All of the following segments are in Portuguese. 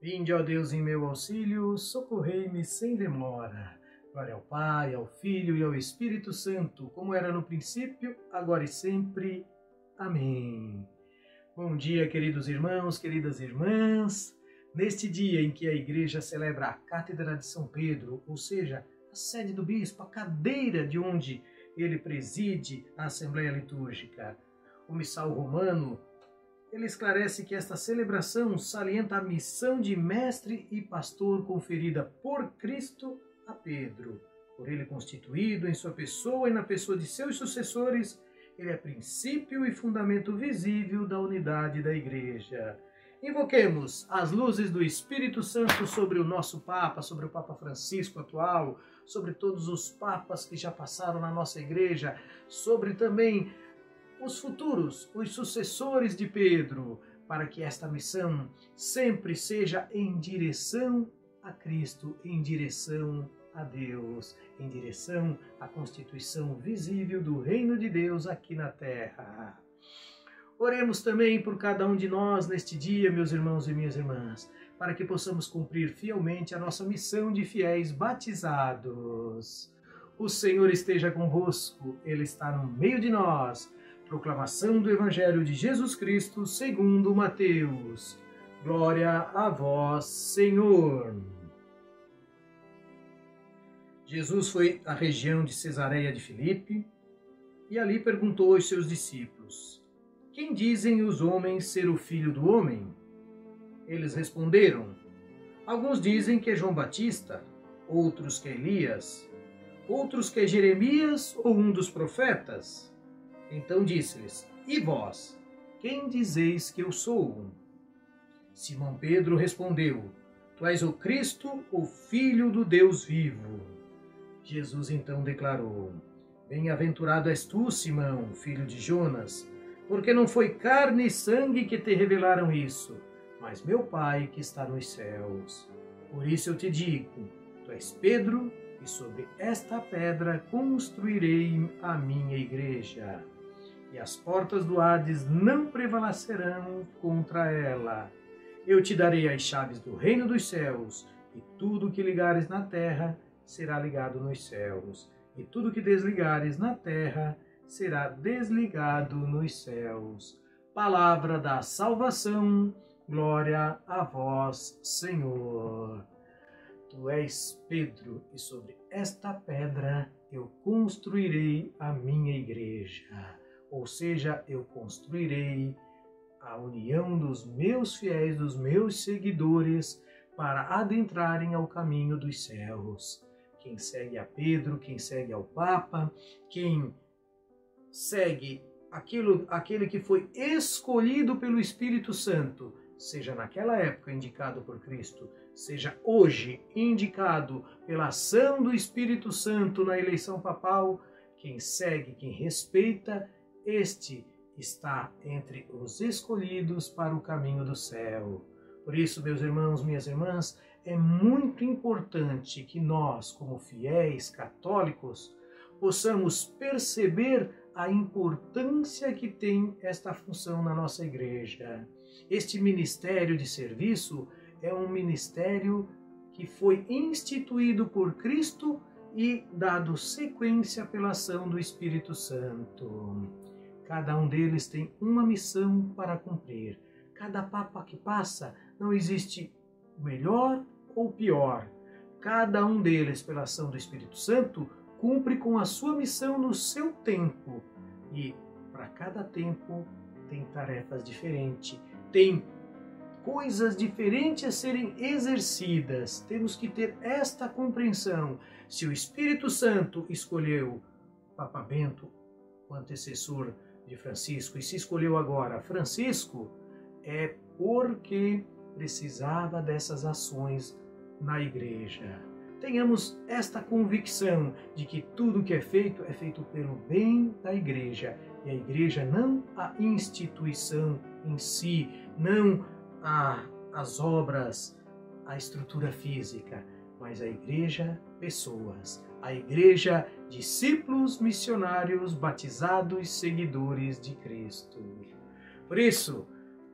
Vinde, ó Deus, em meu auxílio, socorrei-me sem demora. Glória ao Pai, ao Filho e ao Espírito Santo, como era no princípio, agora e sempre. Amém. Bom dia, queridos irmãos, queridas irmãs. Neste dia em que a Igreja celebra a Cátedra de São Pedro, ou seja, a sede do bispo, a cadeira de onde ele preside a Assembleia Litúrgica, o missal romano, ele esclarece que esta celebração salienta a missão de mestre e pastor conferida por Cristo a Pedro. Por ele constituído em sua pessoa e na pessoa de seus sucessores, ele é princípio e fundamento visível da unidade da Igreja. Invoquemos as luzes do Espírito Santo sobre o nosso Papa, sobre o Papa Francisco atual, sobre todos os papas que já passaram na nossa Igreja, sobre também os futuros, os sucessores de Pedro, para que esta missão sempre seja em direção a Cristo, em direção a Deus, em direção à constituição visível do reino de Deus aqui na terra. Oremos também por cada um de nós neste dia, meus irmãos e minhas irmãs, para que possamos cumprir fielmente a nossa missão de fiéis batizados. O Senhor esteja convosco, Ele está no meio de nós. Proclamação do Evangelho de Jesus Cristo segundo Mateus. Glória a vós, Senhor. Jesus foi à região de Cesareia de Filipe e ali perguntou aos seus discípulos: quem dizem os homens ser o Filho do Homem? Eles responderam: alguns dizem que é João Batista, outros que é Elias, outros que é Jeremias ou um dos profetas. Então disse-lhes: e vós, quem dizeis que eu sou? Simão Pedro respondeu: tu és o Cristo, o Filho do Deus vivo. Jesus então declarou: bem-aventurado és tu, Simão, filho de Jonas, porque não foi carne e sangue que te revelaram isso, mas meu Pai que está nos céus. Por isso eu te digo: tu és Pedro, e sobre esta pedra construirei a minha igreja. E as portas do Hades não prevalecerão contra ela. Eu te darei as chaves do reino dos céus, e tudo que ligares na terra será ligado nos céus, e tudo que desligares na terra será desligado nos céus. Palavra da salvação, glória a vós, Senhor. Tu és Pedro, e sobre esta pedra eu construirei a minha igreja. Ou seja, eu construirei a união dos meus fiéis, dos meus seguidores, para adentrarem ao caminho dos céus. Quem segue a Pedro, quem segue ao Papa, quem segue aquele que foi escolhido pelo Espírito Santo, seja naquela época indicado por Cristo, seja hoje indicado pela ação do Espírito Santo na eleição papal, quem segue, quem respeita, este está entre os escolhidos para o caminho do céu. Por isso, meus irmãos, minhas irmãs, é muito importante que nós, como fiéis católicos, possamos perceber a importância que tem esta função na nossa igreja. Este ministério de serviço é um ministério que foi instituído por Cristo e dado sequência pela ação do Espírito Santo. Cada um deles tem uma missão para cumprir. Cada papa que passa, não existe melhor ou pior. Cada um deles, pela ação do Espírito Santo, cumpre com a sua missão no seu tempo. E para cada tempo tem tarefas diferentes, tem coisas diferentes a serem exercidas. Temos que ter esta compreensão. Se o Espírito Santo escolheu Papa Bento, o antecessor de Francisco, e se escolheu agora Francisco, é porque precisava dessas ações na igreja. Tenhamos esta convicção de que tudo que é feito pelo bem da igreja. E a igreja, não a instituição em si, não as obras, a estrutura física, mas a igreja, pessoas. A igreja, discípulos missionários, batizados, seguidores de Cristo. Por isso,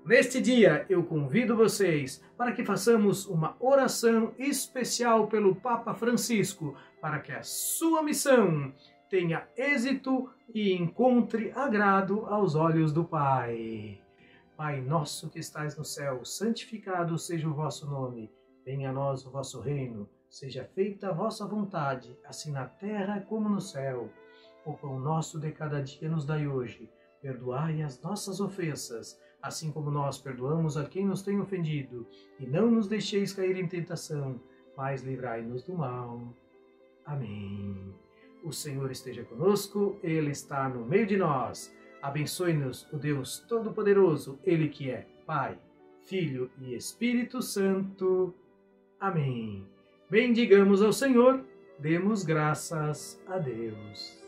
Neste dia, eu convido vocês para que façamos uma oração especial pelo Papa Francisco, para que a sua missão tenha êxito e encontre agrado aos olhos do Pai. Pai nosso que estais no céu, santificado seja o vosso nome. Venha a nós o vosso reino. Seja feita a vossa vontade, assim na terra como no céu. O pão nosso de cada dia nos dai hoje. Perdoai as nossas ofensas, assim como nós perdoamos a quem nos tem ofendido. E não nos deixeis cair em tentação, mas livrai-nos do mal. Amém. O Senhor esteja conosco, Ele está no meio de nós. Abençoe-nos o Deus Todo-Poderoso, Ele que é Pai, Filho e Espírito Santo. Amém. Bendigamos ao Senhor, demos graças a Deus.